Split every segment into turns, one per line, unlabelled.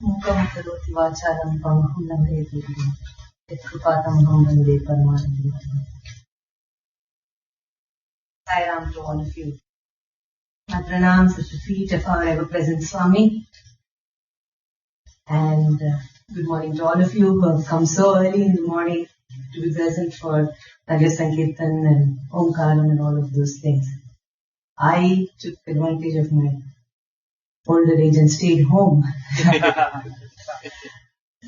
Mukam karoti vacharam pamaham nandeti yatrupatamaham vande paramanandam. Sai Ram to all of you. My pranams at the feet of our ever-present Swami. And good morning to all of you who have come so early in the morning to be present for Nagya Sankirtan and Omkaram and all of those things. I took advantage of my older age and stayed home. I'm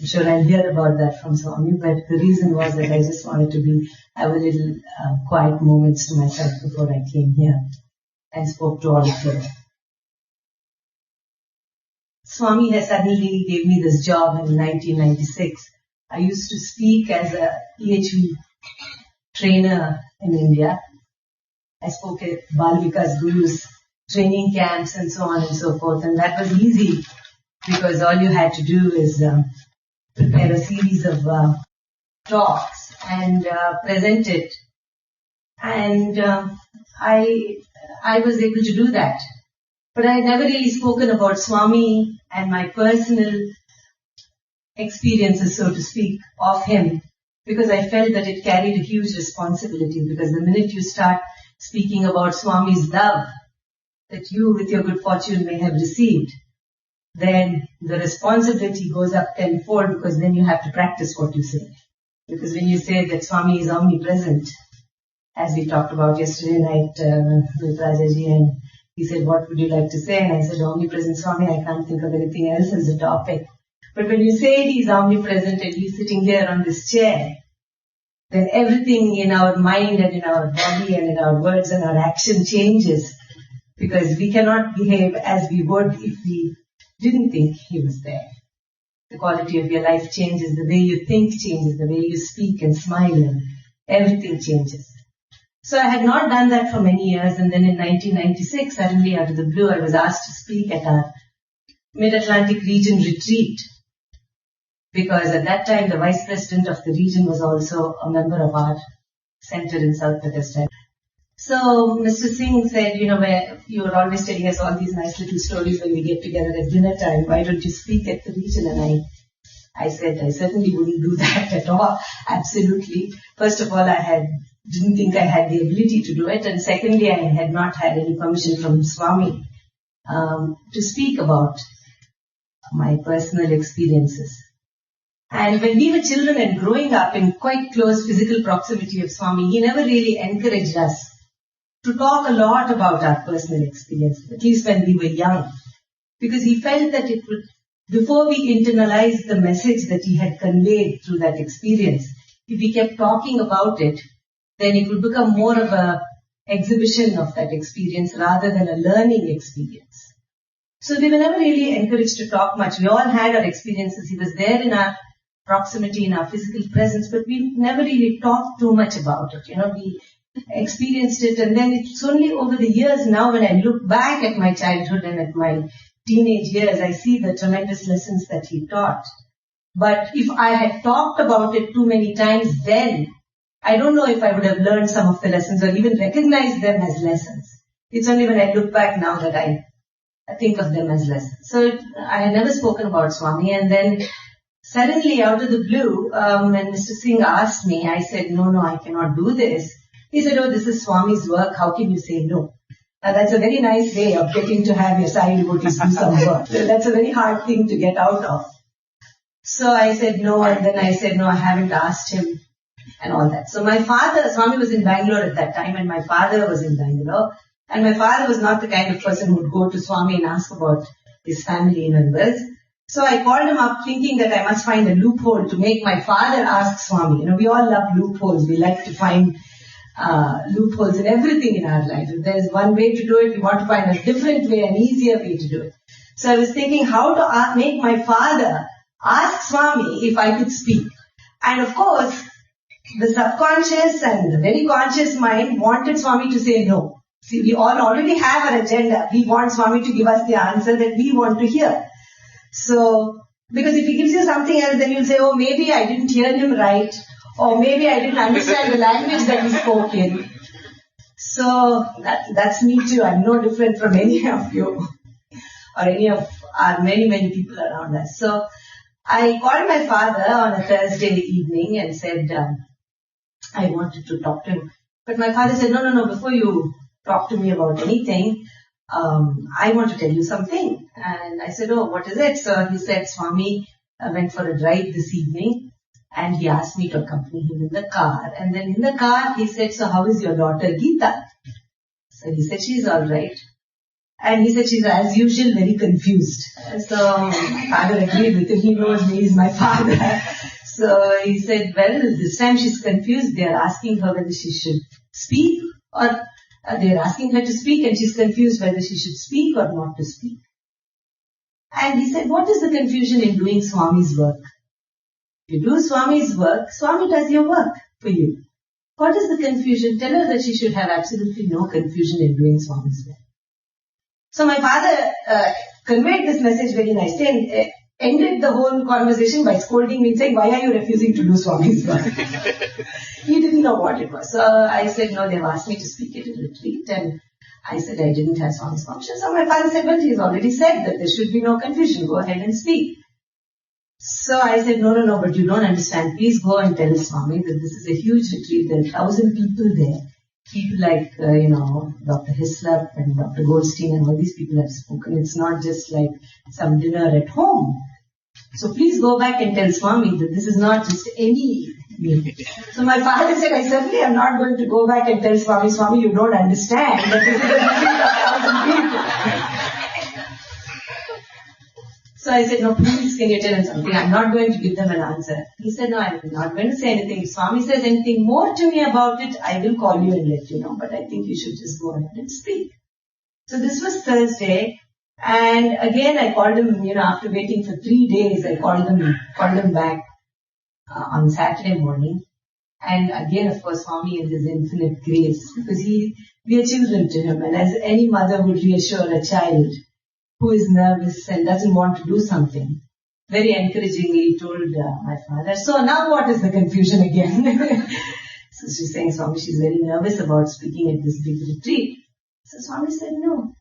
sure I'll hear about that from Swami, but the reason was that I just wanted to have a little quiet moments to myself before I came here and spoke to all of you. Swami has suddenly gave me this job in 1996. I used to speak as a EHV trainer in India. I spoke at Bal Vikas Guru's training camps and so on and so forth, and that was easy because all you had to do is prepare a series of talks and present it. And I was able to do that. But I had never really spoken about Swami and my personal experiences, so to speak, of him, because I felt that it carried a huge responsibility, because the minute you start speaking about Swami's love that you with your good fortune may have received, then the responsibility goes up tenfold, because then you have to practice what you say. Because when you say that Swami is omnipresent, as we talked about yesterday night with Rajaji, and he said, what would you like to say? And I said, omnipresent Swami, I can't think of anything else as a topic. But when you say he's omnipresent and he's sitting here on this chair, then everything in our mind and in our body and in our words and our action changes, because we cannot behave as we would if we didn't think he was there. The quality of your life changes, the way you think changes, the way you speak and smile, and everything changes. So I had not done that for many years, and then in 1996, suddenly out of the blue, I was asked to speak at our Mid-Atlantic region retreat, because at that time the vice president of the region was also a member of our center in South Pakistan. So Mr. Singh said, where you were always telling us all these nice little stories when we get together at dinner time, why don't you speak at the region? And I said, I certainly wouldn't do that at all. Absolutely. First of all, didn't think I had the ability to do it. And secondly, I had not had any permission from Swami to speak about my personal experiences. And when we were children and growing up in quite close physical proximity of Swami, he never really encouraged us to talk a lot about our personal experiences, at least when we were young, because he felt that it would, before we internalized the message that he had conveyed through that experience, if we kept talking about it, then it would become more of an exhibition of that experience rather than a learning experience. So we were never really encouraged to talk much. We all had our experiences. He was there in our proximity, in our physical presence, but we never really talked too much about it. We experienced it, and then it's only over the years now when I look back at my childhood and at my teenage years, I see the tremendous lessons that he taught. But if I had talked about it too many times then, I don't know if I would have learned some of the lessons or even recognized them as lessons. It's only when I look back now that I think of them as lessons. So I had never spoken about Swami, and then suddenly out of the blue, when Mr. Singh asked me, I said, no, I cannot do this. He said, this is Swami's work, how can you say no? Now that's a very nice way of getting to have your Sai devotees do some work. So that's a very hard thing to get out of. So I said no, and then I said no, I haven't asked him and all that. So my father, Swami was in Bangalore at that time, and my father was in Bangalore. And my father was not the kind of person who would go to Swami and ask about his family members. So I called him up thinking that I must find a loophole to make my father ask Swami. We all love loopholes. We like to find loopholes in everything in our life. If there's one way to do it, we want to find a different way, an easier way to do it. So I was thinking how to make my father ask Swami if I could speak. And of course, the subconscious and the very conscious mind wanted Swami to say no. See, we all already have our agenda. We want Swami to give us the answer that we want to hear. So, because if he gives you something else, then you'll say, maybe I didn't hear him right, or maybe I didn't understand the language that he spoke in. So, that's me too. I'm no different from any of you, or any of are many, many people around us. So I called my father on a Thursday evening and said, I wanted to talk to him. But my father said, no, before you talk to me about anything, I want to tell you something. And I said, oh, what is it? So he said, Swami went for a drive this evening and he asked me to accompany him in the car. And then in the car, he said, so how is your daughter Geeta? So he said, she's all right. And he said, she's as usual very confused. So my father agreed with him. He knows me, he's my father. So he said, well, this time she's confused. They are asking her whether she should speak or they're asking her to speak and she's confused whether she should speak or not to speak. And he said, what is the confusion in doing Swami's work? If you do Swami's work, Swami does your work for you. What is the confusion? Tell her that she should have absolutely no confusion in doing Swami's work. So my father conveyed this message very nicely and ended the whole conversation by scolding me and saying, why are you refusing to do Swami's work? He didn't know what it was. So I said, no, they've asked me to speak at a retreat. And I said, I didn't have Swami's permission. So my father said, well, he's already said that there should be no confusion. Go ahead and speak. So I said, no, but you don't understand. Please go and tell Swami that this is a huge retreat. There are 1,000 people there. People like, Dr. Hislop and Dr. Goldstein and all these people have spoken. It's not just like some dinner at home. So please go back and tell Swami that this is not just any meal. So my father said, I certainly am not going to go back and tell Swami, you don't understand that this is a retreat of 1,000 people. So I said, no, please, can you tell him something? I'm not going to give them an answer. He said, no, I'm not going to say anything. If Swami says anything more to me about it, I will call you and let you know. But I think you should just go ahead and speak. So this was Thursday. And again, I called him, after waiting for 3 days, I called him back on Saturday morning. And again, of course, Swami in his infinite grace, because we are children to him. And as any mother would reassure a child who is nervous and doesn't want to do something, very encouragingly told my father, so now what is the confusion again? So she's saying, Swami, she's very nervous about speaking at this big retreat. So Swami said, no,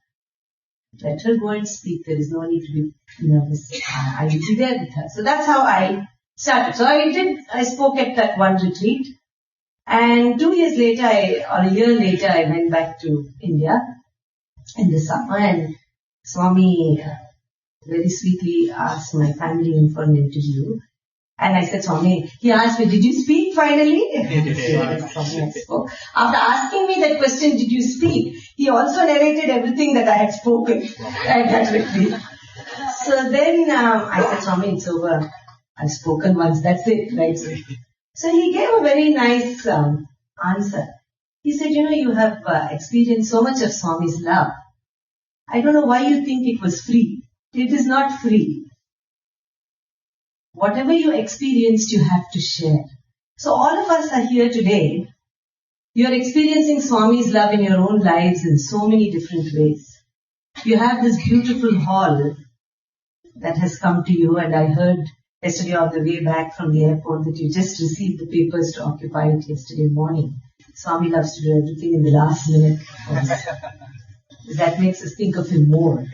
let her go and speak. There is no need to be nervous. I will be there with her. So that's how I started. So I spoke at that one retreat. And 2 years later, a year later, I went back to India in the summer, and Swami very sweetly asked my family in for an interview. And I said, Swami, he asked me, did you speak finally? Yes, Swami, I spoke. After asking me that question, did you speak? He also narrated everything that I had spoken at that retreat. So then I said, Swami, it's over. I've spoken once, that's it, right? So he gave a very nice answer. He said, you have experienced so much of Swami's love. I don't know why you think it was free. It is not free. Whatever you experienced, you have to share. So all of us are here today. You are experiencing Swami's love in your own lives in so many different ways. You have this beautiful hall that has come to you, and I heard yesterday on the way back from the airport that you just received the papers to occupy it yesterday morning. Swami loves to do everything in the last minute. That makes us think of him more.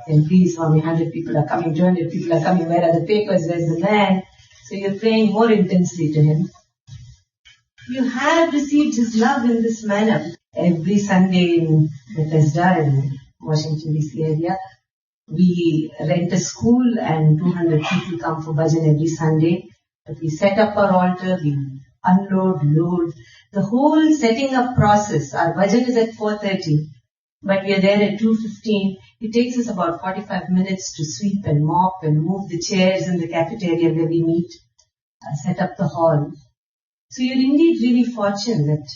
And please, Swami, 100 people are coming, 200 people are coming, where are the papers, where's the man? So you're praying more intensely to him. You have received his love in this manner. Every Sunday in Bethesda in Washington DC area, we rent a school and 200 people come for bhajan every Sunday. But we set up our altar, we unload, load. The whole setting up process, our bhajan is at 4:30. But we are there at 2:15. It takes us about 45 minutes to sweep and mop and move the chairs in the cafeteria where we meet, set up the hall. So you're indeed really fortunate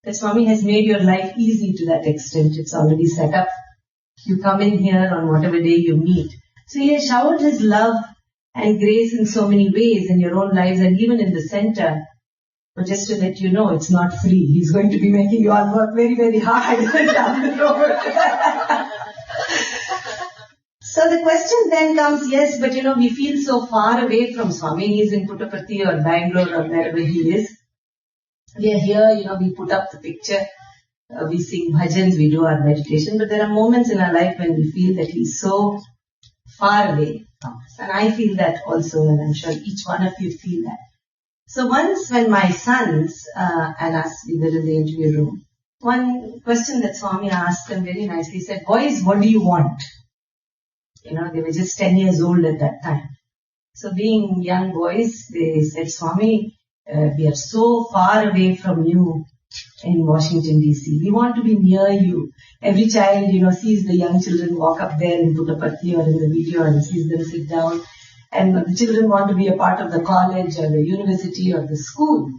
that Swami has made your life easy to that extent. It's already set up. You come in here on whatever day you meet. So he has showered his love and grace in so many ways in your own lives and even in the center. But just to let you know, it's not free. He's going to be making you all work very, very hard down the road. So the question then comes, yes, but we feel so far away from Swami. He's in Puttaparthi or Bangalore or wherever he is. We are here, we put up the picture. We sing bhajans, we do our meditation. But there are moments in our life when we feel that he's so far away from us. And I feel that also, and I'm sure each one of you feel that. So once when my sons, and us, we were in the interview room, one question that Swami asked them very nicely, he said, boys, what do you want? They were just 10 years old at that time. So being young boys, they said, Swami, we are so far away from you in Washington DC. We want to be near you. Every child, sees the young children walk up there in Puttaparthi or in the video and sees them sit down. And the children want to be a part of the college or the university or the school.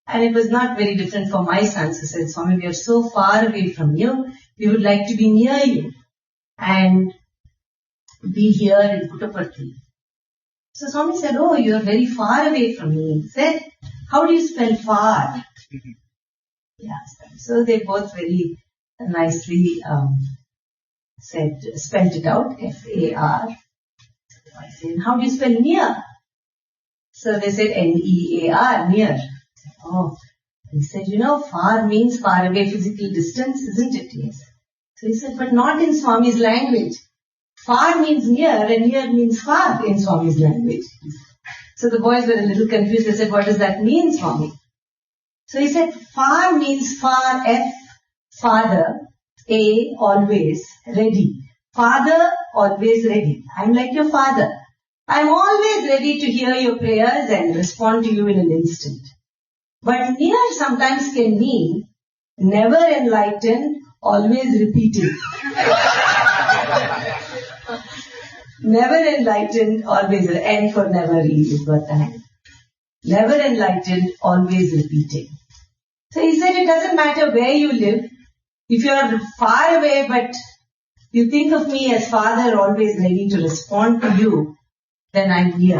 And it was not very different for my sons who said, Swami, we are so far away from you. We would like to be near you and be here in Puttaparthi. So Swami said, oh, you are very far away from me. He said, how do you spell far? Yeah, so they both very nicely spelled it out, F-A-R. I said, how do you spell near? So they said N-E-A-R, near. Oh, he said, far means far away, physical distance, isn't it? Yes. So he said, but not in Swami's language. Far means near and near means far in Swami's language. So the boys were a little confused. They said, what does that mean, Swami? So he said, far means far, F, father, A, always, ready. Father, always ready. I'm like your father. I'm always ready to hear your prayers and respond to you in an instant. But near sometimes can mean never enlightened, always repeating. Never enlightened, always, N for never is what I have. Never enlightened, always repeating. So he said it doesn't matter where you live. If you are far away but you think of me as Father, always ready to respond to you, then I'm near.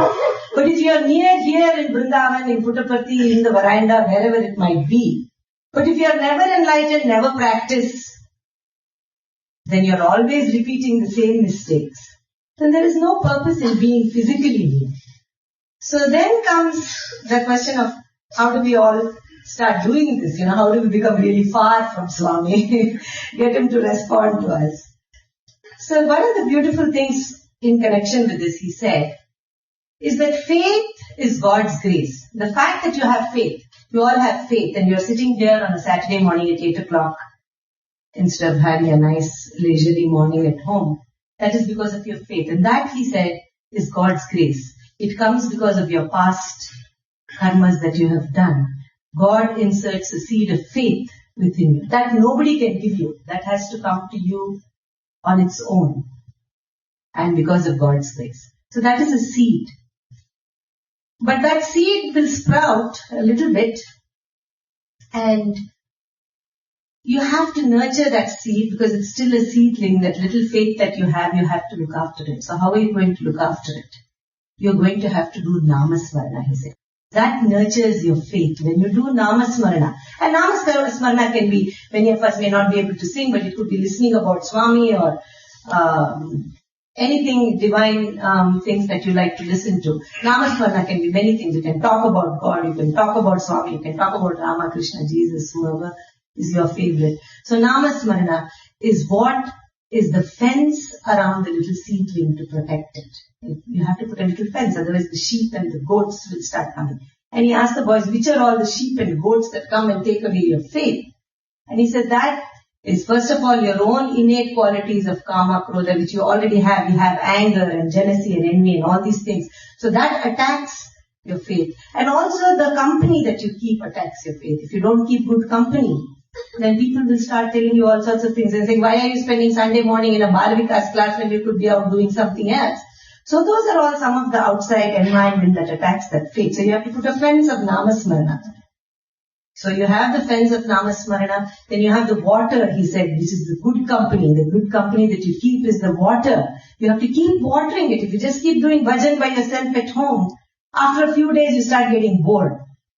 But if you are near here in Vrindavan, in Puttaparthi, in the veranda, wherever it might be, but if you are never enlightened, never practice, then you're always repeating the same mistakes. Then there is no purpose in being physically near. So then comes the question of how do we all start doing this? How do we become really far from Swami? Get him to respond to us. So one of the beautiful things in connection with this, he said, is that faith is God's grace. The fact that you have faith, you all have faith, and you're sitting here on a Saturday morning at 8 o'clock instead of having a nice leisurely morning at home, that is because of your faith. And that, he said, is God's grace. It comes because of your past karmas that you have done. God inserts a seed of faith within you. That nobody can give you. That has to come to you on its own. And because of God's grace. So that is a seed. But that seed will sprout a little bit. And you have to nurture that seed because it's still a seedling. That little faith that you have to look after it. So how are you going to look after it? You're going to have to do Namasmarana, he said. That nurtures your faith. When you do Namasmarana, and Namasmarana can be, many of us may not be able to sing, but it could be listening about Swami or anything divine, things that you like to listen to. Namasmarana can be many things. You can talk about God, you can talk about Swami, you can talk about Rama, Krishna, Jesus, whoever is your favorite. So Namasmarana is what is the fence around the little seedling to protect it. You have to put a little fence, otherwise the sheep and the goats will start coming. And he asked the boys, which are all the sheep and goats that come and take away your faith? And he said that is first of all your own innate qualities of kama, krodha, which you already have. You have anger and jealousy and envy and all these things. So that attacks your faith. And also the company that you keep attacks your faith. If you don't keep good company, then people will start telling you all sorts of things and saying, why are you spending Sunday morning in a Balavikas class when you could be out doing something else? So those are all some of the outside environment that attacks that faith. So you have to put a fence of Namasmarana. So you have the fence of Namasmarana, then you have the water, he said, which is the good company. The good company that you keep is the water. You have to keep watering it. If you just keep doing bhajan by yourself at home, after a few days you start getting bored.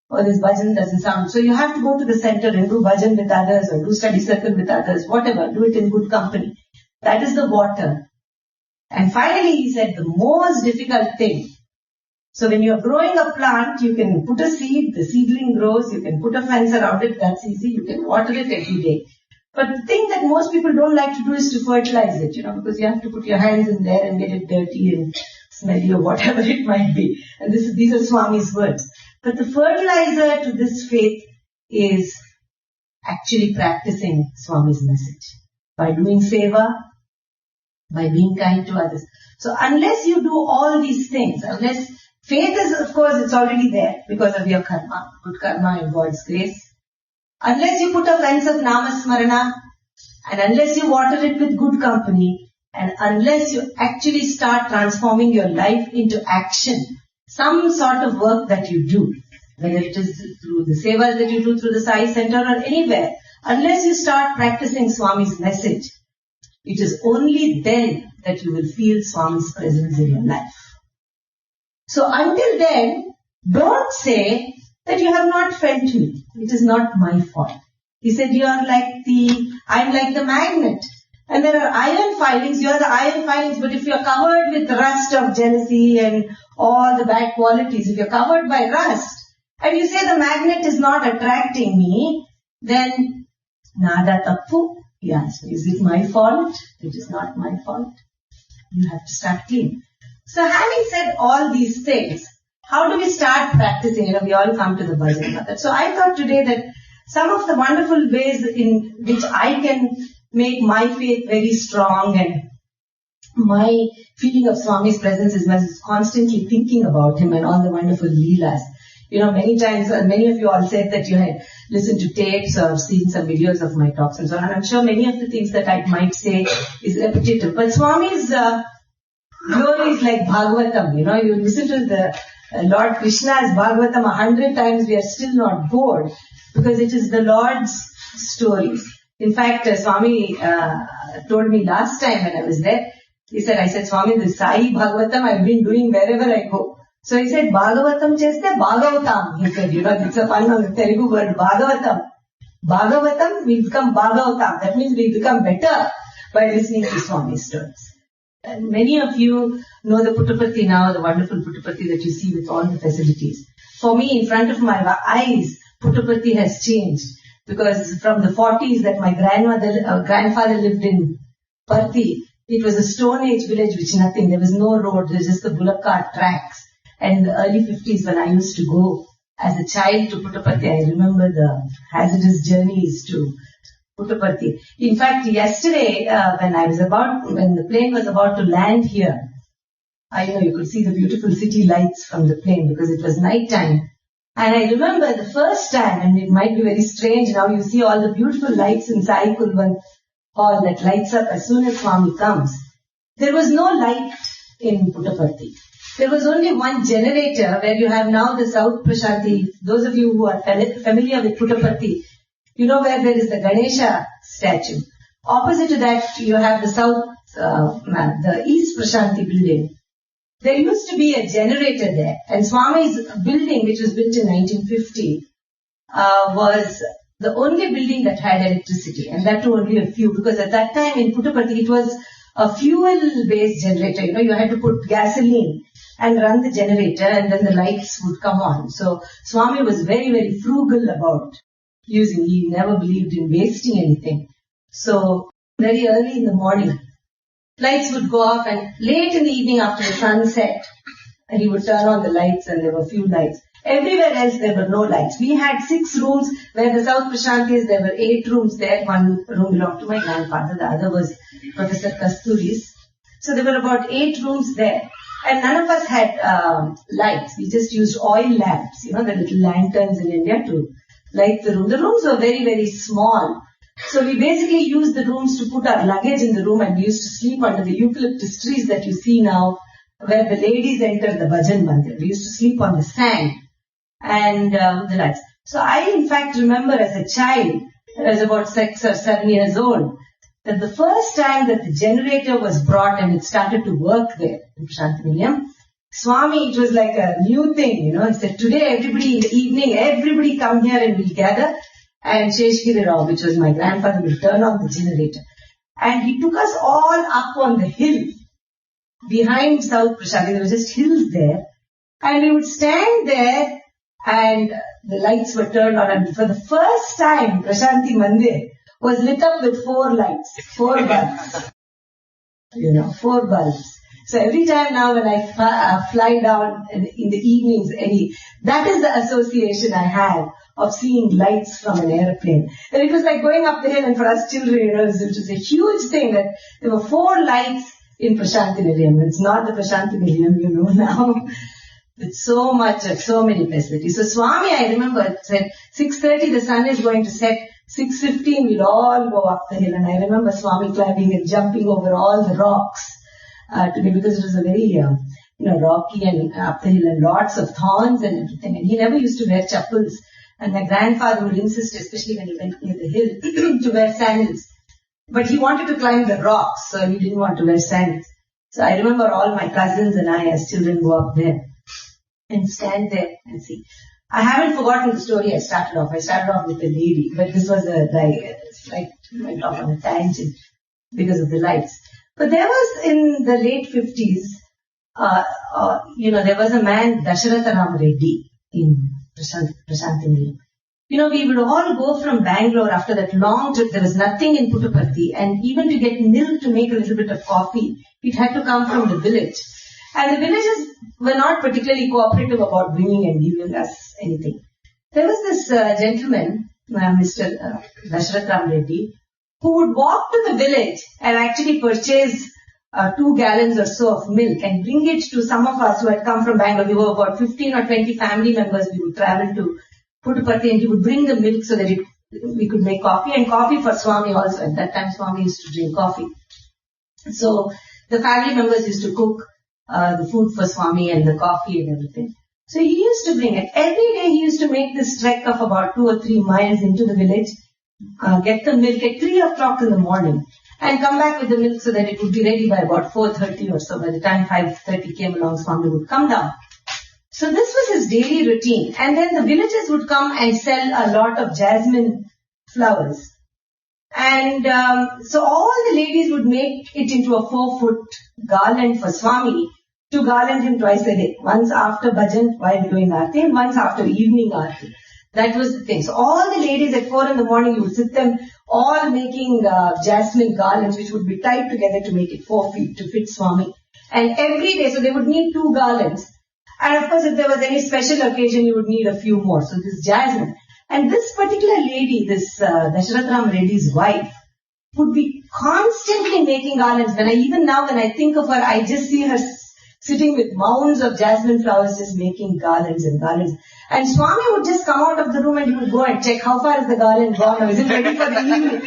Oh, this bhajan doesn't sound. So you have to go to the center and do bhajan with others or do study circle with others, whatever. Do it in good company. That is the water. And finally, he said, the most difficult thing. So when you're growing a plant, you can put a seed, the seedling grows, you can put a fence around it, that's easy, you can water it every day. But the thing that most people don't like to do is to fertilize it, because you have to put your hands in there and get it dirty and smelly or whatever it might be. And these are Swami's words. But the fertilizer to this faith is actually practicing Swami's message. By doing seva, by being kind to others. So unless you do all these things, unless faith is, of course, it's already there because of your karma, good karma and God's grace. Unless you put a fence of Namasmarana, and unless you water it with good company, and unless you actually start transforming your life into action, some sort of work that you do, whether it is through the sevas that you do through the Sai Center or anywhere, unless you start practicing Swami's message, it is only then that you will feel Swami's presence in your life. So until then, don't say that you have not felt me. It is not my fault. He said, I'm like the magnet. And there are iron filings, you are the iron filings, but if you are covered with rust of jealousy and all the bad qualities, if you are covered by rust, and you say the magnet is not attracting me, then nada tappu, he answered. Is it my fault? It is not my fault. You have to start clean. So having said all these things, how do we start practicing? We all come to the bhajan method. So I thought today that some of the wonderful ways in which I can make my faith very strong and my feeling of Swami's presence is constantly thinking about him and all the wonderful leelas. Many times, many of you all said that you had listened to tapes or seen some videos of my talks and so on. And I'm sure many of the things that I might say is repetitive. But Swami's glory is like Bhagavatam. You listen to the Lord Krishna's Bhagavatam 100 times, we are still not bored because it is the Lord's stories. In fact, Swami told me last time when I was there, I said, Swami, the Sai Bhagavatam I've been doing wherever I go. So he said, Bhagavatam cheste Bhagavatam. He said, it's a fun on the Telugu word, Bhagavatam. Bhagavatam, we become Bhagavatam. That means we become better by listening to Swami's stories. And many of you know the Puttaparthi now, the wonderful Puttaparthi that you see with all the facilities. For me, in front of my eyes, Puttaparthi has changed. Because from the 40s that my grandfather lived in Parthi, it was a Stone Age village which nothing. There was no road. There was just the bullock cart tracks. And in the early 50s when I used to go as a child to Puttaparthi, I remember the hazardous journeys to Puttaparthi. In fact, yesterday when the plane was about to land here, you could see the beautiful city lights from the plane because it was night time. And I remember the first time, and it might be very strange now, you see all the beautiful lights in Sai Kulvan Hall that lights up as soon as Swami comes. There was no light in Puttaparthi. There was only one generator where you have now the South Prashanti. Those of you who are familiar with Puttaparthi, you know where there is the Ganesha statue. Opposite to that, you have the East Prashanti building. There used to be a generator there, and Swami's building, which was built in 1950, was the only building that had electricity, and that too only a few, because at that time in Puttaparthi it was a fuel-based generator. You had to put gasoline and run the generator, and then the lights would come on. So Swami was very, very frugal about using. He never believed in wasting anything. So very early in the morning, lights would go off, and late in the evening after the sun set, and he would turn on the lights, and there were few lights. Everywhere else there were no lights. We had 6 rooms where the South Prashantis, there were 8 rooms there. One room belonged to my grandfather, the other was Professor Kasturi's. So there were about 8 rooms there. And none of us had lights. We just used oil lamps, the little lanterns in India to light the room. The rooms were very, very small. So we basically used the rooms to put our luggage in the room, and we used to sleep under the eucalyptus trees that you see now where the ladies enter the bhajan mandir. We used to sleep on the sand and the lights. So I in fact remember as a child, I was about 6 or 7 years old, that the first time that the generator was brought and it started to work there in Prashanti Nilayam, Swami, it was like a new thing, He said, today everybody in the evening, everybody come here and we'll gather. And Sheshgiri Rao, which was my grandfather, will turn on the generator. And he took us all up on the hill behind South Prashanti. There were just hills there. And we would stand there and the lights were turned on. And for the first time, Prashanti Mandir was lit up with 4 lights, 4 bulbs. 4 bulbs. So every time now when I fly down in the evenings, that is the association I had of seeing lights from an airplane. And it was like going up the hill, and for us children, it was a huge thing that there were 4 lights in Prashanti Nilayam. It's not the Prashanti Nilayam now. With so many facilities. So Swami, I remember, said 6:30 the sun is going to set, 6:15 we'll all go up the hill. And I remember Swami climbing and jumping over all the rocks because it was a very rocky and up the hill and lots of thorns and everything. And he never used to wear chappals. And my grandfather would insist, especially when he went near the hill, to wear sandals. But he wanted to climb the rocks, so he didn't want to wear sandals. So I remember all my cousins and I as children go up there and stand there and see. I haven't forgotten the story I started off. I started off with a lady, but this was went off on a tangent because of the lights. But there was in the late 50s, there was a man, Dasharatha Ram Reddy, in Prashanti Nilayam. We would all go from Bangalore after that long trip. There was nothing in Puttaparthi, and even to get milk to make a little bit of coffee, it had to come from the village. And the villagers were not particularly cooperative about bringing and giving us anything. There was this gentleman, Mr. Dasharatha Ram Reddy, who would walk to the village and actually purchase 2 gallons or so of milk and bring it to some of us who had come from Bangalore. We were about 15 or 20 family members. We would travel to Puttaparthi, and he would bring the milk so that we could make coffee, and coffee for Swami also. At that time, Swami used to drink coffee. So the family members used to cook the food for Swami and the coffee and everything. So he used to bring it. Every day he used to make this trek of about 2 or 3 miles into the village, get the milk at 3 o'clock in the morning, and come back with the milk so that it would be ready by about 4:30 or so. By the time 5:30 came along, Swami would come down. So this was his daily routine. And then the villagers would come and sell a lot of jasmine flowers. And so all the ladies would make it into a 4-foot garland for Swami to garland him twice a day. Once after bhajan while doing aarti, and once after evening aarti. That was the thing. So all the ladies at 4 in the morning, you would sit them all making jasmine garlands, which would be tied together to make it 4 feet to fit Swami. And every day, so they would need 2 garlands. And of course, if there was any special occasion, you would need a few more. So this jasmine. And this particular lady, this Dasharatha Ram Reddy's wife, would be constantly making garlands. Even now when I think of her, I just see her sitting with mounds of jasmine flowers, just making garlands and garlands. And Swami would just come out of the room and he would go and check how far is the garland gone, or is it ready for the evening?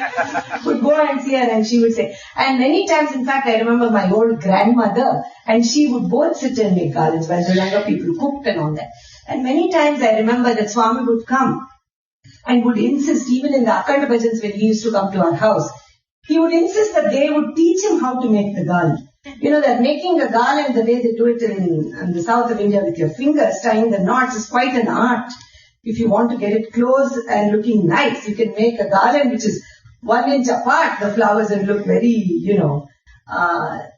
Would go and see her, and she would say. And many times, in fact, I remember my old grandmother, and she would both sit and make garlands while the younger people cooked and all that. And many times I remember that Swami would come and would insist, even in the Akhanda bhajans when he used to come to our house, he would insist that they would teach him how to make the garland. That making a garland the way they do it in the south of India with your fingers, tying the knots, is quite an art. If you want to get it close and looking nice, you can make a garland which is 1 inch apart, the flowers, and look very,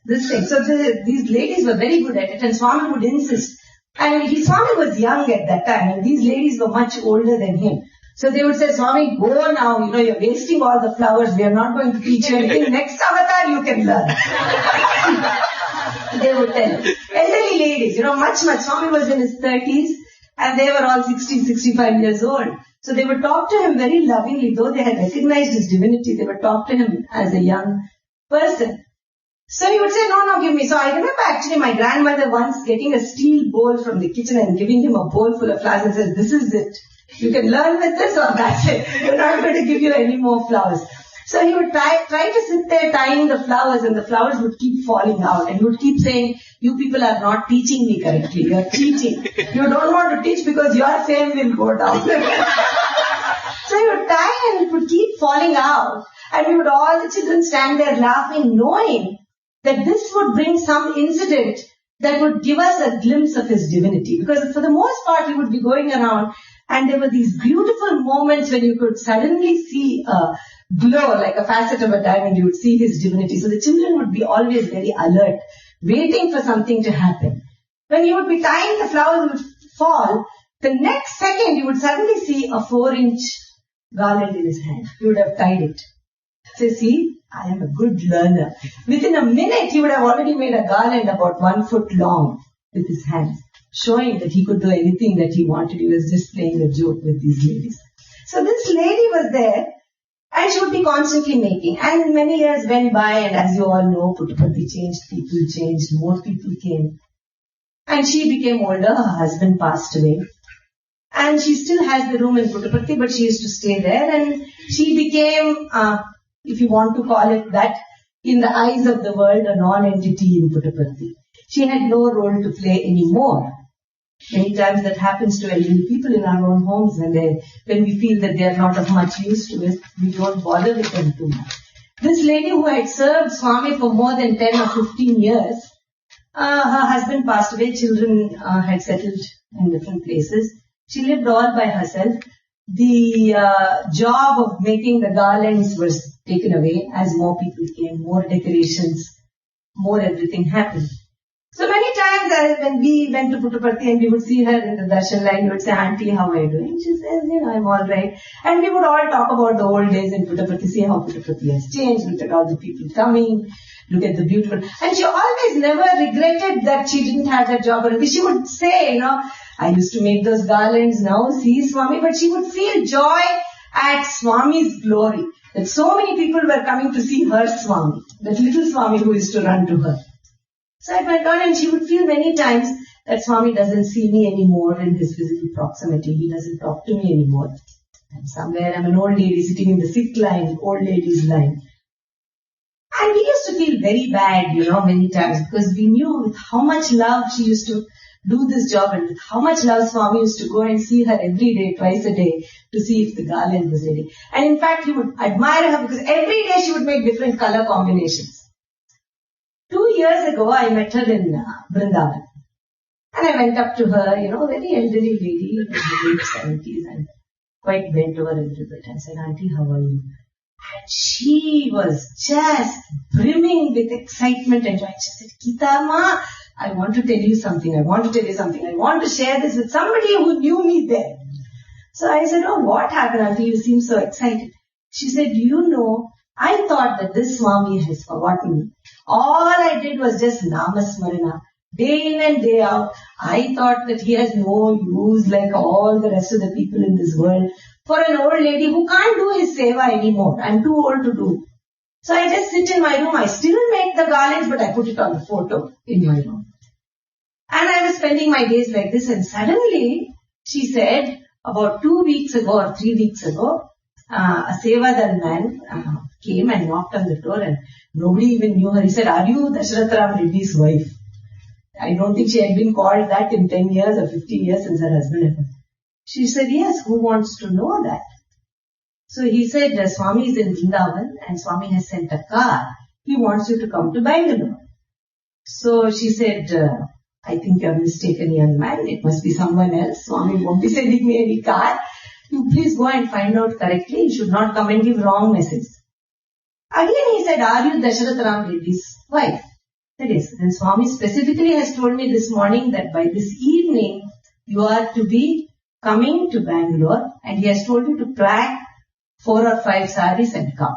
this thing. So these ladies were very good at it, and Swami would insist. And Swami was young at that time, and these ladies were much older than him. So they would say, Swami, go now, you're wasting all the flowers, we are not going to teach you anything. Next avatar you can learn. They would tell him. Elderly ladies, much. Swami was in his 30s, and they were all 60, 65 years old. So they would talk to him very lovingly, though they had recognized his divinity, they would talk to him as a young person. So he would say, no, give me. So I remember actually my grandmother once getting a steel bowl from the kitchen and giving him a bowl full of flowers and says, this is it. You can learn with this, or that's it. We're not going to give you any more flowers. So he would try to sit there tying the flowers, and the flowers would keep falling out. And he would keep saying, you people are not teaching me correctly. You are cheating. You don't want to teach because your fame will go down. So he would tie, and it would keep falling out. And we would all the children stand there laughing, knowing that this would bring some incident that would give us a glimpse of his divinity. Because for the most part, he would be going around, and there were these beautiful moments when you could suddenly see a glow, like a facet of a diamond. You would see his divinity. So the children would be always very alert, waiting for something to happen. When he would be tying, the flowers would fall. The next second, you would suddenly see a 4-inch garland in his hand. He would have tied it. Say, see, I am a good learner. Within a minute, he would have already made a garland about 1 foot long with his hands, showing that he could do anything that he wanted. He was just playing a joke with these ladies. So this lady was there, and she would be constantly making. And many years went by, and as you all know, Puttaparthi changed, people changed, more people came. And she became older, her husband passed away. And she still has the room in Puttaparthi, but she used to stay there. And she became, if you want to call it that, in the eyes of the world, a non-entity in Puttaparthi. She had no role to play anymore. Many times that happens to elderly people in our own homes, and when we feel that they are not of much use to us, we don't bother with them too much. This lady who had served Swami for more than 10 or 15 years, her husband passed away, children had settled in different places. She lived all by herself. The job of making the garlands was taken away as more people came, more decorations, more everything happened. So many times when we went to Puttaparthi and we would see her in the darshan line, we would say, Auntie, how are you doing? She says, I'm all right. And we would all talk about the old days in Puttaparthi, see how Puttaparthi has changed, look at all the people coming, look at the beautiful. And she always never regretted that she didn't have that job. Or she would say, I used to make those garlands, now see Swami, but she would feel joy at Swami's glory. That so many people were coming to see her Swami, that little Swami who used to run to her. So I went on, and she would feel many times that Swami doesn't see me anymore in his physical proximity. He doesn't talk to me anymore. And somewhere I'm an old lady sitting in the sick line, old ladies line. And we used to feel very bad, many times, because we knew with how much love she used to do this job, and with how much love Swami used to go and see her every day, twice a day, to see if the garland was ready. And in fact, he would admire her because every day she would make different color combinations. 2 years ago, I met her in Vrindavan. And I went up to her, very elderly lady, in her late 70s, and quite bent over a little bit, and said, Auntie, how are you? And she was just brimming with excitement and joy. She said, Geeta Ma, I want to tell you something. I want to share this with somebody who knew me there. So I said, oh, what happened, Auntie? You seem so excited. She said, I thought that this Swami has forgotten me. All I did was just Namasmarana. Day in and day out, I thought that he has no use like all the rest of the people in this world for an old lady who can't do his seva anymore. I'm too old to do. So I just sit in my room. I still make the garlands, but I put it on the photo in my room. And I was spending my days like this, and suddenly she said, about 2 weeks ago or 3 weeks ago, a Sevadar man came and knocked on the door, and nobody even knew her. He said, are you Dasharath Ram Reddy's wife? I don't think she had been called that in 10 years or 15 years since her husband had died. She said, yes, who wants to know that? So he said, Swami is in Vrindavan and Swami has sent a car. He wants you to come to Bangalore. So she said, I think you're mistaken, young man. It must be someone else. Swami won't be sending me any car. You please go and find out correctly. You should not come and give wrong message. Again he said, are you Dasharath Ram Reddy's wife? I said, yes. And Swami specifically has told me this morning that by this evening, you are to be coming to Bangalore, and he has told you to pack 4 or 5 saris and come.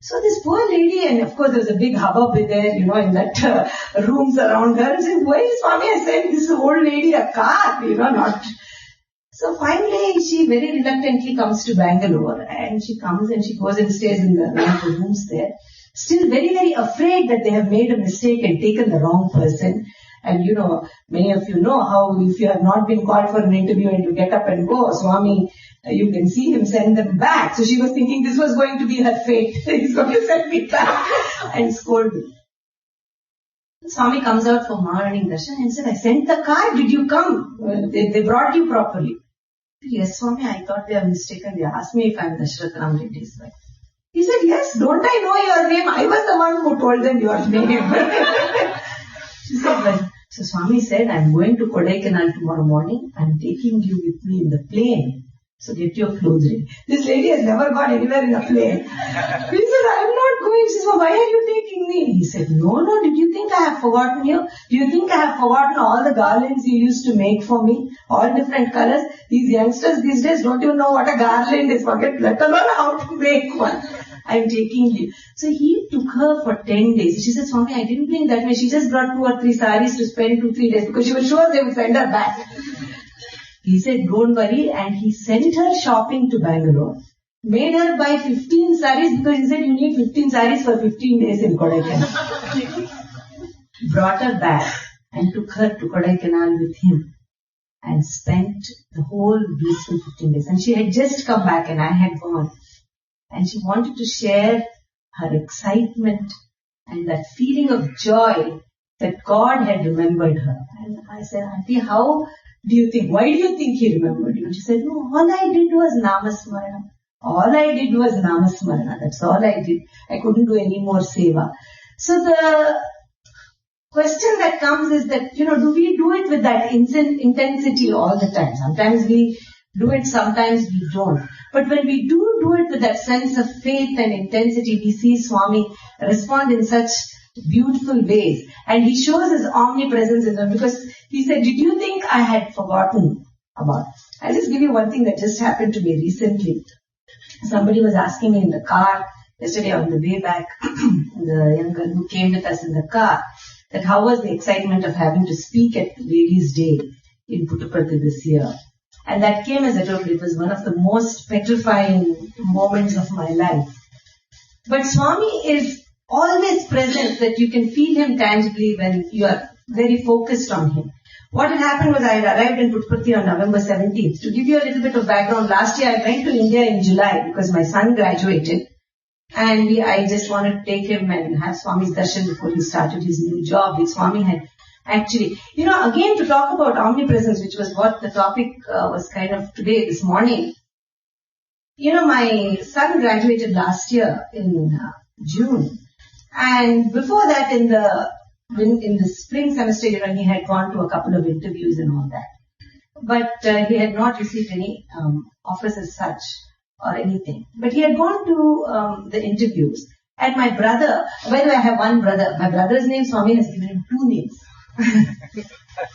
So this poor lady, and of course there was a big hubbub there, in that rooms around her, and said, why is Swami has sent this old lady a car, not. So finally she very reluctantly comes to Bangalore, and she comes and she goes and stays in one of the rooms there. Still very, very afraid that they have made a mistake and taken the wrong person. And many of you know how if you have not been called for an interview and you get up and go, Swami, you can see him send them back. So she was thinking this was going to be her fate. He's going to send me back and scold me. Swami comes out for morning darshan and said, I sent the car, did you come? They brought you properly. Yes, Swami, I thought they are mistaken. They asked me if I am Dasharath Ram Reddy's wife. He said, yes, don't I know your name? I was the one who told them your name. She said, well, so Swami said, I'm going to Kodaikanal tomorrow morning. I'm taking you with me in the plane. So get your clothes ready. This lady has never gone anywhere in a plane. He said, I'm not going. She said, well, why are you taking me? He said, no, did you think I have forgotten you? Do you think I have forgotten all the garlands you used to make for me? All different colors. These youngsters these days don't even know what a garland is, forget, let alone how to make one. I'm taking leave. So he took her for 10 days. She said, Swami, I didn't bring that much. She just brought 2 or 3 saris to spend 2-3 days because she was sure they would send her back. He said, don't worry. And he sent her shopping to Bangalore. Made her buy 15 saris because he said, you need 15 saris for 15 days in Kodaikanal. Brought her back and took her to Kodaikanal with him. And spent the whole blissful 15 days. And she had just come back and I had gone. And she wanted to share her excitement and that feeling of joy that God had remembered her. And I said, Auntie, how do you think? Why do you think He remembered you? And she said, no, all I did was Namasmarana. All I did was Namasmarana. That's all I did. I couldn't do any more seva. So the question that comes is that, do we do it with that intensity all the time? Sometimes we do it, sometimes we don't. But when we do it with that sense of faith and intensity, we see Swami respond in such beautiful ways. And he shows his omnipresence in them because he said, did you think I had forgotten about? I'll just give you one thing that just happened to me recently. Somebody was asking me in the car yesterday on the way back, the young girl who came with us in the car, that how was the excitement of having to speak at Ladies' Day in Puttaparthi this year. And that came as I told you, it was one of the most petrifying moments of my life. But Swami is always present, that you can feel Him tangibly when you are very focused on Him. What had happened was I had arrived in Puttaparthi on November 17th. To give you a little bit of background, last year I went to India in July because my son graduated. And I just wanted to take him and have Swami's darshan before he started his new job. Swami had actually, again to talk about omnipresence, which was what the topic was kind of today, this morning. My son graduated last year in June. And before that, in the spring semester, he had gone to a couple of interviews and all that. But he had not received any offers as such or anything. But he had gone to the interviews. And my brother, by the way, I have one brother. My brother's name, Swami has given him 2 names.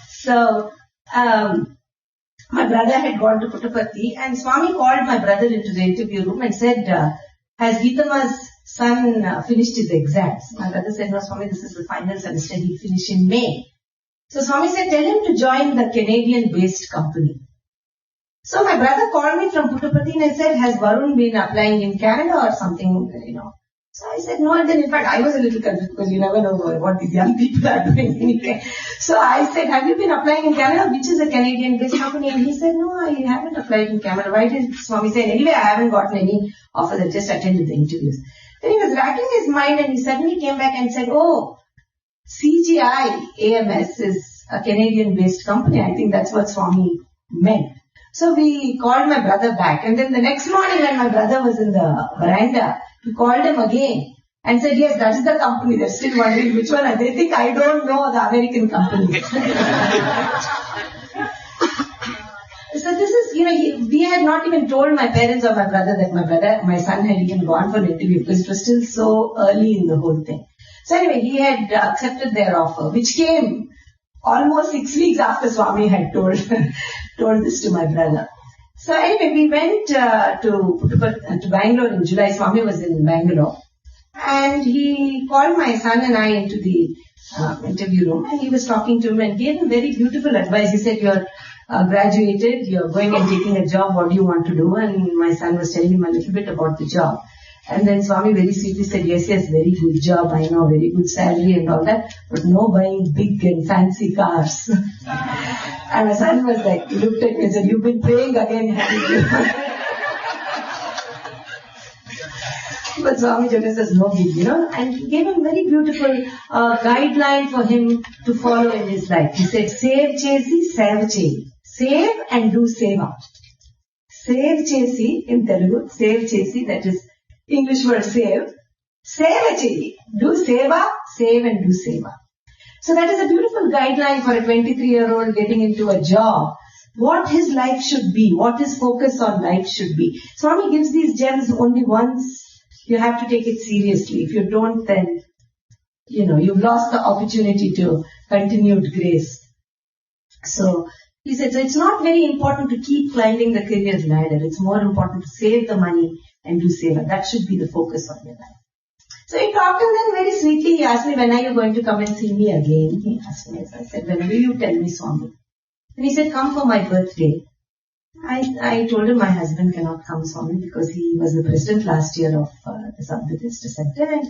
So, my brother had gone to Puttaparthi and Swami called my brother into the interview room and said, has Geetama's son finished his exams? My brother said, no, Swami, this is the final semester. He'll finish in May. So Swami said, tell him to join the Canadian-based company. So my brother called me from Puttaparthi and I said, has Varun been applying in Canada or something, So I said, no. And then in fact, I was a little confused because you never know what these young people are doing anyway. So I said, have you been applying in Canada, which is a Canadian-based company? And he said, no, I haven't applied in Canada. Why did Swami say? Anyway, I haven't gotten any offers. I just attended the interviews. Then he was racking his mind and he suddenly came back and said, oh, CGI AMS is a Canadian-based company. I think that's what Swami meant. So we called my brother back. And then the next morning when my brother was in the veranda, he called him again and said, yes, that is the company. They're still wondering which one. They think I don't know the American company. So this is, we had not even told my parents or my brother that my son had even gone for an interview because it was still so early in the whole thing. So anyway, he had accepted their offer, which came almost 6 weeks after Swami had told this to my brother. So anyway, we went to Bangalore in July. Swami was in Bangalore. And he called my son and I into the interview room. And he was talking to him and gave him very beautiful advice. He said, you're graduated, you're going and taking a job. What do you want to do? And my son was telling him a little bit about the job. And then Swami very sweetly said, yes, very good job. I know, very good salary and all that. But no buying big and fancy cars. And my son was like, he looked at me and said, you've been praying again, haven't you? But Swami just says, no big, And he gave him very beautiful guideline for him to follow in his life. He said, save chesi, save chesi. Save and do seva. Save chesi in Telugu, save chesi, that is English word save. Seva chesi. Do seva, save and do seva. So that is a beautiful guideline for a 23-year-old getting into a job. What his life should be, what his focus on life should be. Swami gives these gems only once. You have to take it seriously. If you don't, then, you've lost the opportunity to continued grace. So, he said, so it's not very important to keep climbing the career ladder. It's more important to save the money, and do seva. That should be the focus of your life. So he talked, and then very sweetly he asked me, when are you going to come and see me again? He asked me. I said, whenever you tell me, Swami. And he said, come for my birthday. I told him my husband cannot come, Swami, because he was the president last year of the Buddhist Center, and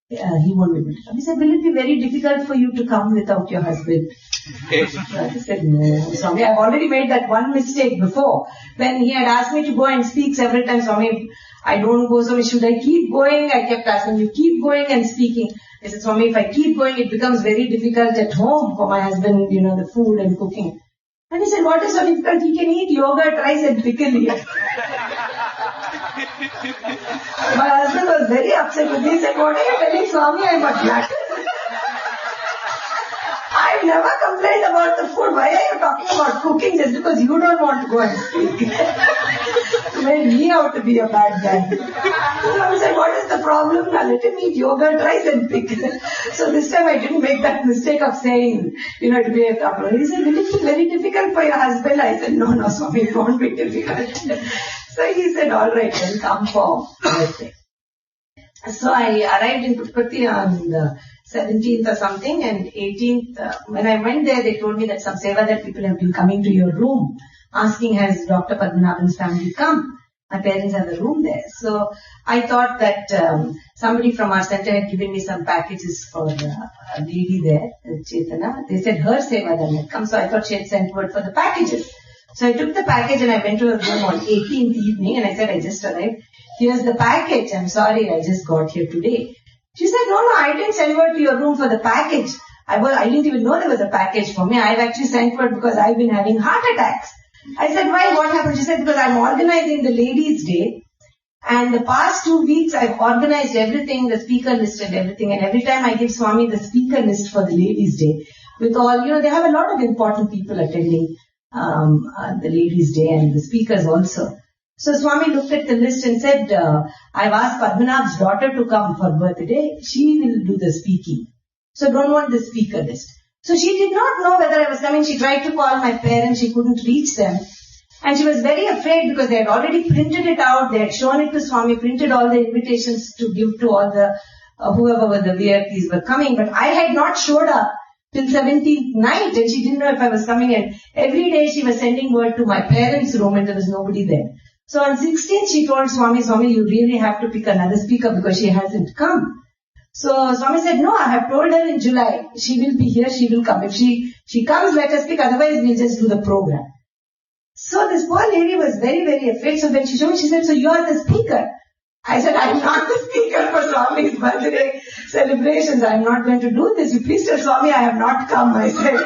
he won't be able to come. He said, will it be very difficult for you to come without your husband? I said, no, Swami, I've already made that one mistake before. When he had asked me to go and speak several times, Swami, I don't go, Swami, should I keep going? I kept asking you, keep going and speaking. I said, Swami, if I keep going, it becomes very difficult at home for my husband, the food and cooking. And he said, what is so difficult? He can eat yogurt, rice and pickle here. My husband was very upset with me. He said, what are you telling Swami? I'm a glutton. I've never complained about the food. Why are you talking about cooking just because you don't want to go and speak? You made me out to be a bad guy. So I said, what is the problem? Now let him eat yogurt, rice and pickle. So this time I didn't make that mistake of saying, to be a couple. He said, will it be very difficult for your husband? I said, no, Swami, it won't be difficult. So he said, all right, then come for birthday. So I arrived in Puttaparthi on the 17th or something, and 18th, when I went there, they told me that some seva that people have been coming to your room, asking, has Dr. Padmanabhan's family come? My parents have a room there. So I thought that somebody from our center had given me some packages for a lady there, Chetana. They said her seva then had come, so I thought she had sent word for the packages. So I took the package and I went to her room on 18th evening, and I said, I just arrived. Here's the package. I'm sorry, I just got here today. She said, no, I didn't send word to your room for the package. I didn't even know there was a package for me. I've actually sent word because I've been having heart attacks. I said, why? What happened? She said, because I'm organizing the Ladies' Day. And the past 2 weeks, I've organized everything, the speaker list and everything. And every time I give Swami the speaker list for the Ladies' Day, with all, they have a lot of important people attending the Ladies' Day and the speakers also. So Swami looked at the list and said, I've asked Padmanabh's daughter to come for birthday. She will do the speaking. So don't want the speaker list. So she did not know whether I was coming. She tried to call my parents. She couldn't reach them. And she was very afraid because they had already printed it out. They had shown it to Swami, printed all the invitations to give to all the, whoever were the VIPs were coming. But I had not showed up till 17th night, and she didn't know if I was coming. And every day she was sending word to my parents' room, and there was nobody there. So on 16th, she told Swami, you really have to pick another speaker because she hasn't come. So Swami said, no, I have told her in July. She will be here, she will come. If she comes, let us pick. Otherwise, we'll just do the program. So this poor lady was very, very afraid. So when she showed me, she said, so you are the speaker. I said, I'm not the speaker for Swami's birthday celebrations. I'm not going to do this. You please tell Swami I have not come, I said.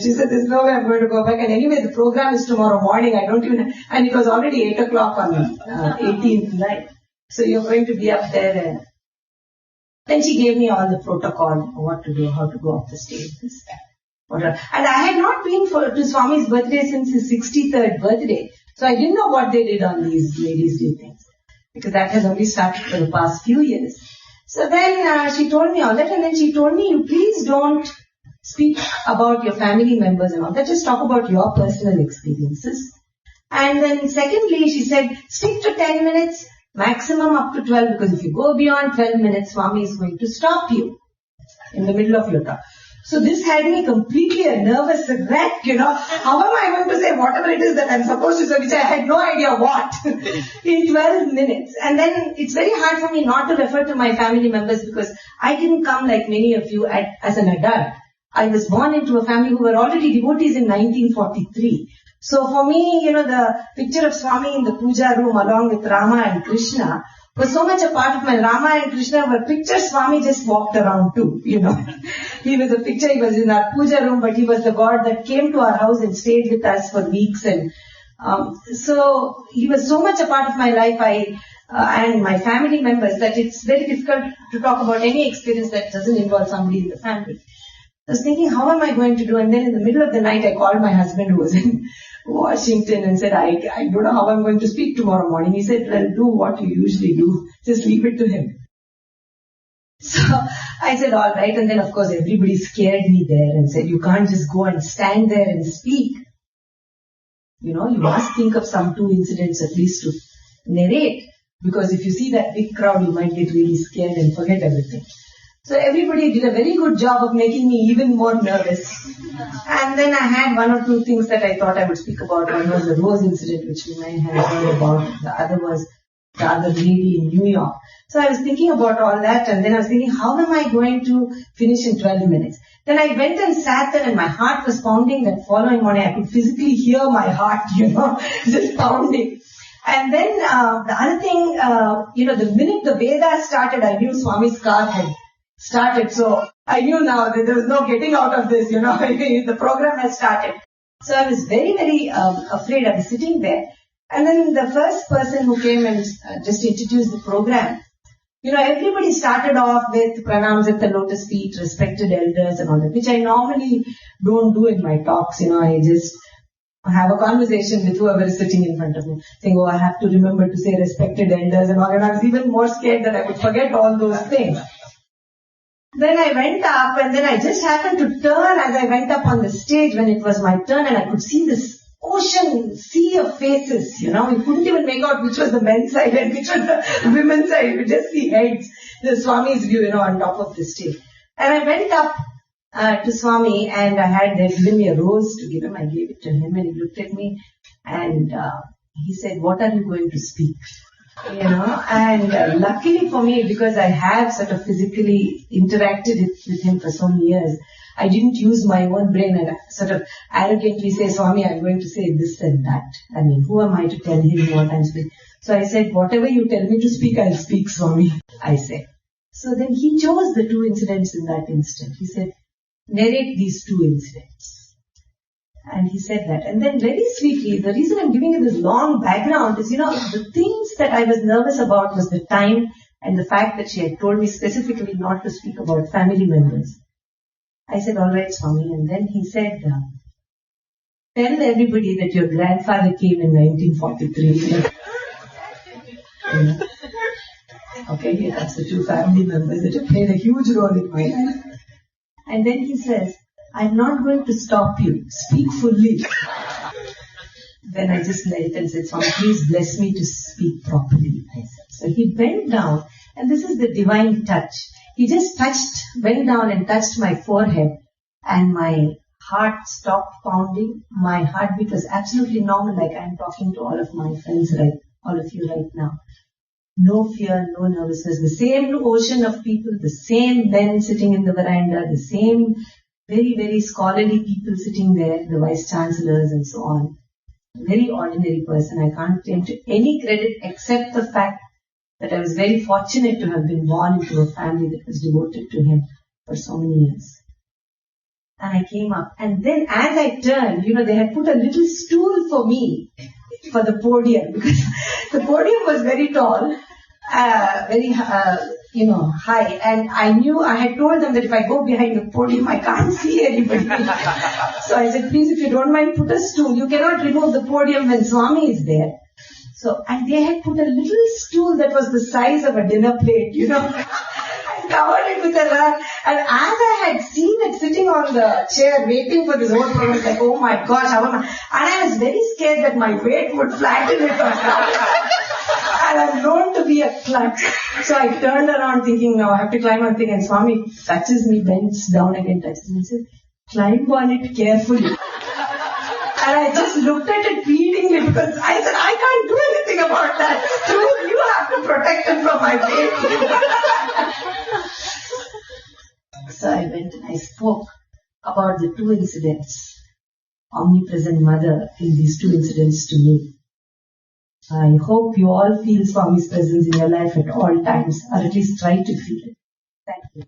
She said, there's no way I'm going to go back. And anyway, the program is tomorrow morning. I don't even, and it was already 8 o'clock on 18th night. So you're going to be up there. And then she gave me all the protocol, what to do, how to go up the stage, this, that. And I had not been to Swami's birthday since his 63rd birthday. So I didn't know what they did on these Ladies' Day things. Because that has only started for the past few years. So then she told me all that, and then she told me, you please don't speak about your family members and all that. Just talk about your personal experiences. And then secondly, she said, stick to 10 minutes, maximum up to 12, because if you go beyond 12 minutes, Swami is going to stop you in the middle of your talk. So this had me completely a nervous wreck, How am I going to say whatever it is that I'm supposed to say, which I had no idea what, in 12 minutes. And then it's very hard for me not to refer to my family members because I didn't come like many of you as an adult. I was born into a family who were already devotees in 1943. So for me, the picture of Swami in the puja room along with Rama and Krishna was so much a part of my Rama and Krishna were pictures Swami just walked around too, He was a picture, he was in our puja room, but he was the God that came to our house and stayed with us for weeks. And so he was so much a part of my life, and my family members, that it's very difficult to talk about any experience that doesn't involve somebody in the family. I was thinking, how am I going to do? And then in the middle of the night, I called my husband who was in Washington and said, I don't know how I'm going to speak tomorrow morning. He said, well, do what you usually do. Just leave it to him. So I said, all right. And then, of course, everybody scared me there and said, you can't just go and stand there and speak. You must think of some 2 incidents at least to narrate, because if you see that big crowd, you might get really scared and forget everything. So everybody did a very good job of making me even more nervous. And then I had 1 or 2 things that I thought I would speak about. One was the Rose incident, which you may have heard about. The other was the other lady in New York. So I was thinking about all that, and then I was thinking, how am I going to finish in 12 minutes? Then I went and sat there, and my heart was pounding. That following morning, I could physically hear my heart, just pounding. And then the other thing, the minute the Vedas started, I knew Swami's car had started. So I knew now that there was no getting out of this, the program has started. So I was very, very afraid. I was sitting there. And then the first person who came and just introduced the program, everybody started off with pranams at the lotus feet, respected elders and all that, which I normally don't do in my talks. I just have a conversation with whoever is sitting in front of me, saying, I have to remember to say respected elders and all. And I was even more scared that I would forget all those things. Then I went up, and then I just happened to turn as I went up on the stage when it was my turn, and I could see this sea of faces, we couldn't even make out which was the men's side and which was the women's side. You could just see heads, the Swami's view, on top of the stage. And I went up to Swami, and they given me a rose to give him. I gave it to him, and he looked at me, and he said, what are you going to speak? And luckily for me, because I have sort of physically interacted with him for so many years, I didn't use my own brain and sort of arrogantly say, Swami, I'm going to say this and that. I mean, who am I to tell him what I'm speaking? So I said, whatever you tell me to speak, I'll speak, Swami, I said. So then he chose the 2 incidents in that instant. He said, narrate these 2 incidents. And he said that. And then very sweetly, the reason I'm giving you this long background is, the things that I was nervous about was the time and the fact that she had told me specifically not to speak about family members. I said, all right, Swami. And then he said, tell everybody that your grandfather came in 1943. Okay, that's the 2 family members that have played a huge role in my life. And then he says, I'm not going to stop you. Speak fully. Then I just knelt and said, Swami, please bless me to speak properly. I said. So he bent down, and this is the divine touch. He just went down and touched my forehead, and my heart stopped pounding. My heartbeat was absolutely normal, like I'm talking to all of my friends, all of you right now. No fear, no nervousness. The same ocean of people, the same men sitting in the veranda, the same very, very scholarly people sitting there, the vice chancellors and so on. Very ordinary person. I can't claim to any credit except the fact that I was very fortunate to have been born into a family that was devoted to him for so many years. And I came up, and then as I turned, they had put a little stool for me for the podium, because the podium was very tall, very high, and I had told them that if I go behind the podium, I can't see anybody. So I said, please, if you don't mind, put a stool. You cannot remove the podium when Swami is there. So, and they had put a little stool that was the size of a dinner plate, and covered it with a rug. And as I had seen it sitting on the chair waiting for this whole program, I was like, oh my gosh, how am I? And I was very scared that my weight would flatten it or something. And I'm known to be a klutz. So I turned around thinking, now I have to climb on thing, and Swami touches me, bends down again, touches me, and says, climb on it carefully. And I just looked at it pleadingly, because I said, I can't do anything about that. You have to protect it from my face. So I went and I spoke about the 2 incidents. Omnipresent Mother in these 2 incidents to me. I hope you all feel Swami's presence in your life at all times, or at least try to feel it. Thank you.